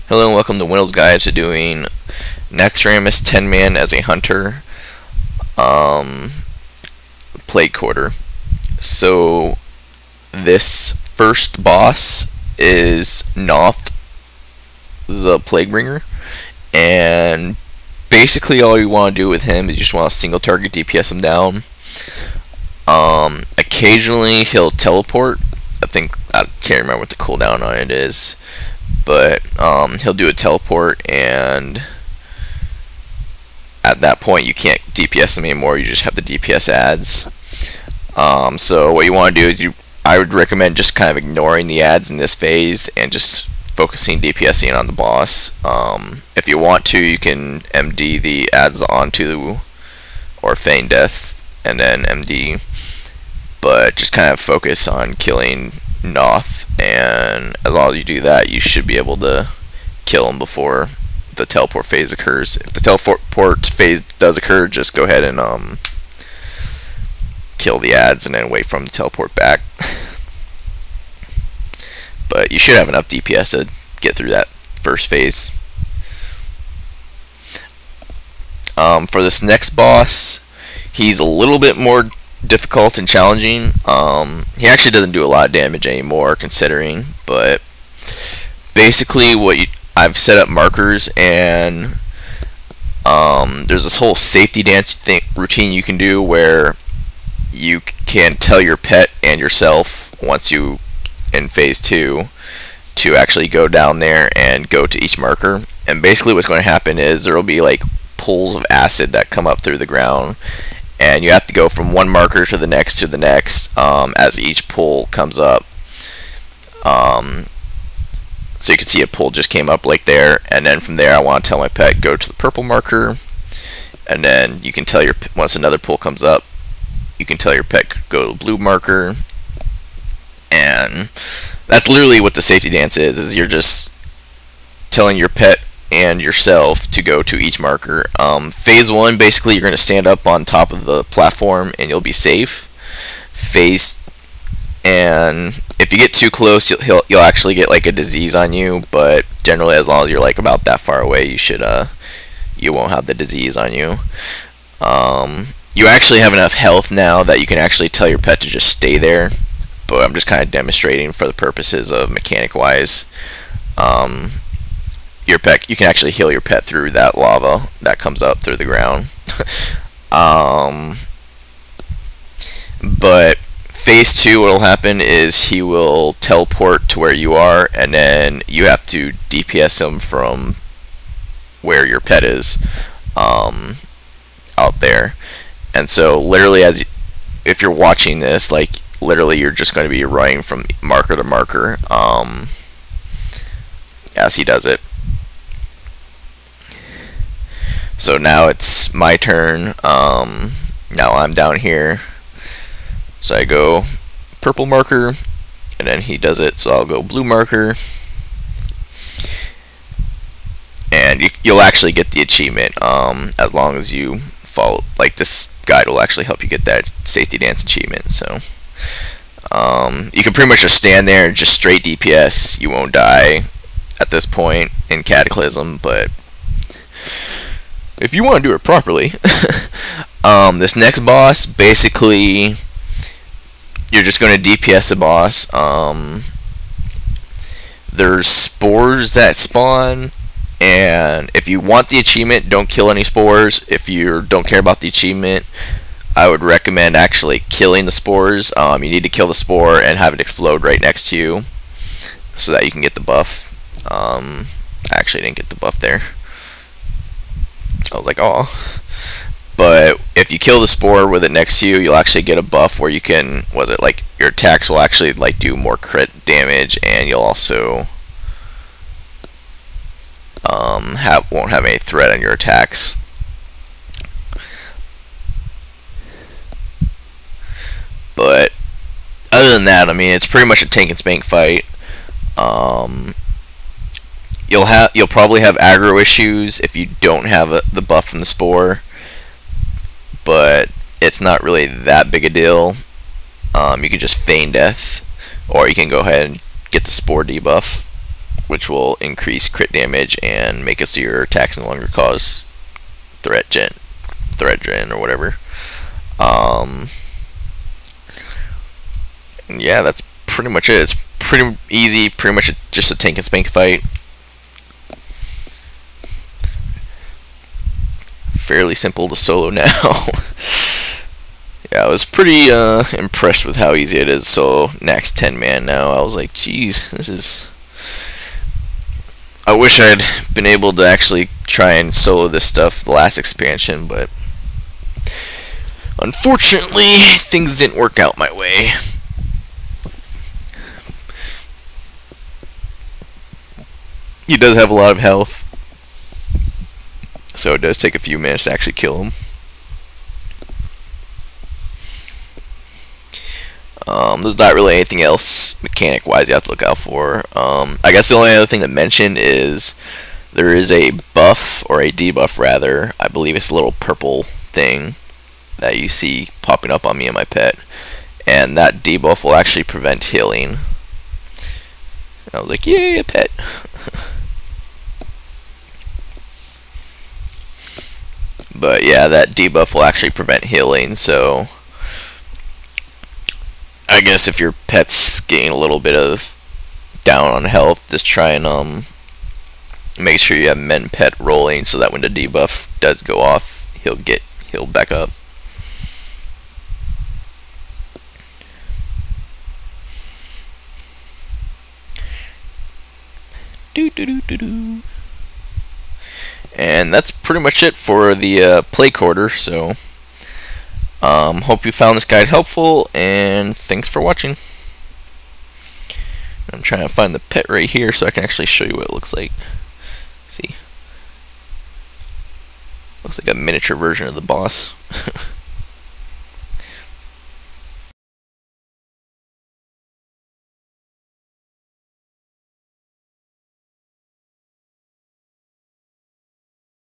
Hello and welcome to Wenll's Guide to doing Naxx 10-man as a hunter plague quarter. So this first boss is Noth, the plague bringer, and basically all you want to do with him is you just want to single target DPS him down. Occasionally he'll teleport. I can't remember what the cooldown on it is, but he'll do a teleport, and at that point you can't DPS him anymore. You just have the DPS ads. So what you want to do is I would recommend just kind of ignoring the ads in this phase and just focusing DPSing on the boss. If you want to, you can MD the ads onto or feign death and then MD, but just kind of focus on killing Noth, and as long as you do that, you should be able to kill him before the teleport phase occurs. If the teleport phase does occur, just go ahead and kill the ads and then wait for him to teleport back. But you should have enough DPS to get through that first phase. For this next boss, he's a little bit more difficult and challenging. He actually doesn't do a lot of damage anymore, considering, but basically I've set up markers, and there's this whole safety dance routine you can do where you can tell your pet and yourself once you in phase 2 to actually go down there and go to each marker, and basically what's going to happen is there will be like pools of acid that come up through the ground, and you have to go from one marker to the next as each pool comes up. So you can see a pool just came up like there, and then from there I want to tell my pet go to the purple marker, and then you can tell once another pool comes up, you can tell your pet go to the blue marker, and that's literally what the safety dance is you're just telling your pet and yourself to go to each marker. Phase 1, basically you're going to stand up on top of the platform and you'll be safe. And if you get too close, you'll actually get like a disease on you, but generally as long as you're like about that far away, you won't have the disease on you. You actually have enough health now that you can actually tell your pet to just stay there, but I'm just kind of demonstrating for the purposes of mechanic wise. You can actually heal your pet through that lava that comes up through the ground. But phase 2, what will happen is he will teleport to where you are, and then you have to DPS him from where your pet is out there. And so literally, if you're watching this, like literally you're just going to be running from marker to marker as he does it. So now it's my turn. Now I'm down here, so I go purple marker, and then he does it, so I'll go blue marker, and you'll actually get the achievement as long as you follow. Like, this guide will actually help you get that safety dance achievement. So you can pretty much just stand there and just straight DPS. You won't die at this point in Cataclysm, but if you want to do it properly. This next boss, basically you're just going to DPS the boss. There's spores that spawn, and if you want the achievement, don't kill any spores. If you don't care about the achievement, I would recommend actually killing the spores. You need to kill the spore and have it explode right next to you so that you can get the buff. I actually didn't get the buff there. I was like, oh. But if you kill the spore with it next to you, you'll actually get a buff where you can, like your attacks will actually like do more crit damage, and you'll also won't have any threat on your attacks. But other than that, I mean, it's pretty much a tank and spank fight. You'll probably have aggro issues if you don't have the buff from the spore, but it's not really that big a deal. You can just feign death, or you can go ahead and get the spore debuff. which will increase crit damage and make it so your attacks no longer cause threat gen or whatever. And yeah, that's pretty much it. It's pretty easy, pretty much just a tank and spank fight. Fairly simple to solo now. Yeah, I was pretty impressed with how easy it is. So Naxx 10-man now. I was like, geez, this is... I wish I'd been able to actually try and solo this stuff the last expansion, but unfortunately, things didn't work out my way. He does have a lot of health, so it does take a few minutes to actually kill him. There's not really anything else mechanic-wise you have to look out for. I guess the only other thing to mention is there is a buff, or a debuff rather. I believe it's a little purple thing that you see popping up on me and my pet, and that debuff will actually prevent healing. And I was like, yay, a pet. But yeah, that debuff will actually prevent healing, so I guess if your pet's getting a little bit of down on health, just try and make sure you have men pet rolling so that when the debuff does go off, he'll get healed back up. And that's pretty much it for the play quarter. So hope you found this guide helpful, and thanks for watching. I'm trying to find the pet right here so I can actually show you what it looks like. See, looks like a miniature version of the boss.